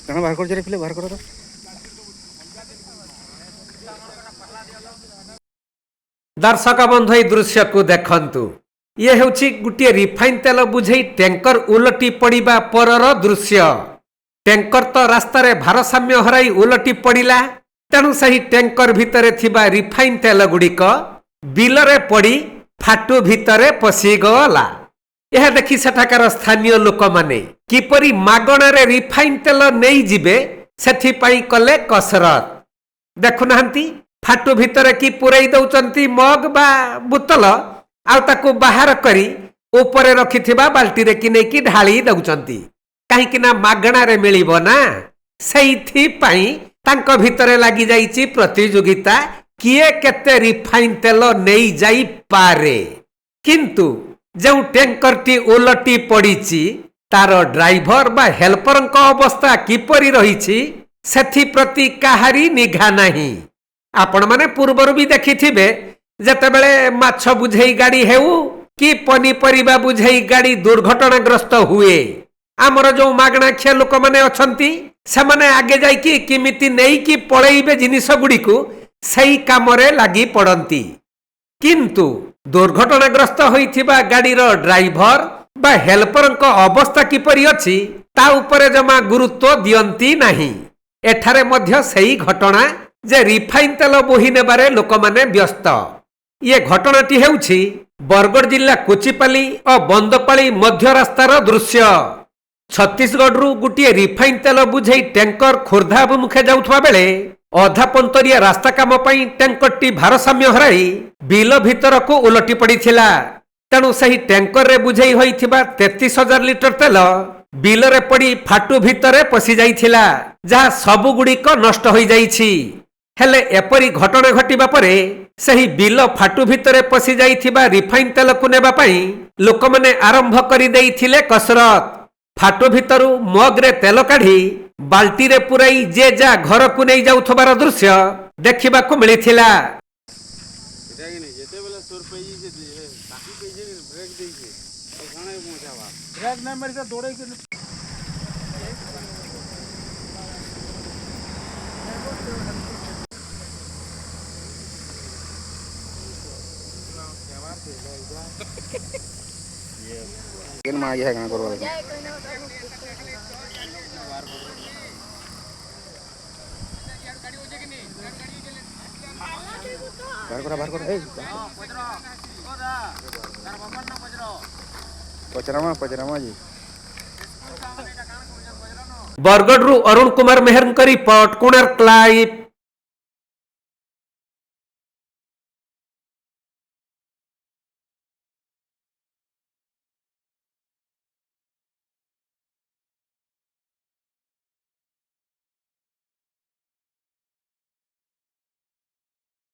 कण बाहर कर फिले बाहर कर दर्शक बंधु दृश्य को देखंतु ये हेउछि गुटिए रिफाइन तेल बुझे टैंकर उलटी पड़िबा परर दृश्य। टैंकर तो रास्तार भारसाम्य हराई उलटी पड़ा तेणु सही टैंकर भितर थिबा रिफाइन तेल गुड़िक बिलरे पड़ी फाटू भितरे पशिगला। यह देखि सेठाकार स्थानीय लोक माने किपरि मागणारे रिफाइन तेल नहीं जिबे सेथिपाई कले कसरत। देखुनाहांती फाटू भितर कि पुरई दउचंती मग बा बोतल आउ ताकू बाहर करी ऊपर रखिथिबा बाल्टी रे कि नै कि ढाली दउचंती काहेकि ना मागणारे मिलिबो ना। सेइथि पाई तांको भितरे लागि जाईची प्रतियोगिता किए केते रिफाइन तेल नेई जाई पारे। किंतु जो टैंकर टी उलटी पड़ीची तार ड्राइवर बा हेल्पर अवस्था किपरि रहिछि सेथि प्रति काहारी निघा नाही। आपण माने पूर्वर भी देखिथिबे जेतेबेले माछ बुझेई गाड़ी हेउ कि पनीपरिबा बुझेई गाड़ी दुर्घटनाग्रस्त हुए आमर जो मागणाख्या लोक माने अछंती सेमाने आगे जाई कि किमिति नेई कि पळेइबे जिनिस गुडीकु सेई कामरे लागि पड़ंती। किंतु दुर्घटनाग्रस्त होइथिबा गाड़ीर ड्राइवर बा हेल्पर अवस्था किपरि अछि ता उपरे जमा गुरुत्व दियंती नाही। एठारे मध्य सेई घटना जे रिफाइन तेल बोही नेबारे लोक माने व्यस्त। ये घटनाटी हेउछि बरगढ़ जिला कोचिपाली और बंदपाली मध्य रास्तार दृश्य। छत्तीसगढ़ रु गुटिए रिफाइन तेल बुझे टैंकर खोर्धा अभिमुखे जाउथबा बेले अधा पंतरिया रास्ता काम पई टैंकर टी भारसाम्य हराई बिल भीतर को उलटी पड़ीथिला। तेणु सही टैंकर रे बुझेई होइथिबा 33,000 लिटर तेल बिल रे पड़ी फाटू भितरे पसी जाइथिला जहा सबु गुड़िक नष्ट होई जाइछि। हेले एपरी घटना घटिबा परे सही बिल फाटू भितरे पसी जाइथिबा रिफाइन तेल को नेबा पई लोक माने आरंभ करि देइथिले कसरत। फाटू भितरु मग रे तेल काढी बाल्टी रे पुराई जे जा घर को नहीं जाउथबार दृश्य देखिबा को मिलिथिला। केन मा गया गाना करवा बाहर कर ए पचरामा जी। बरगढ़ रु अरुण कुमार मेहर रिपोर्ट कोणार्क लाइव।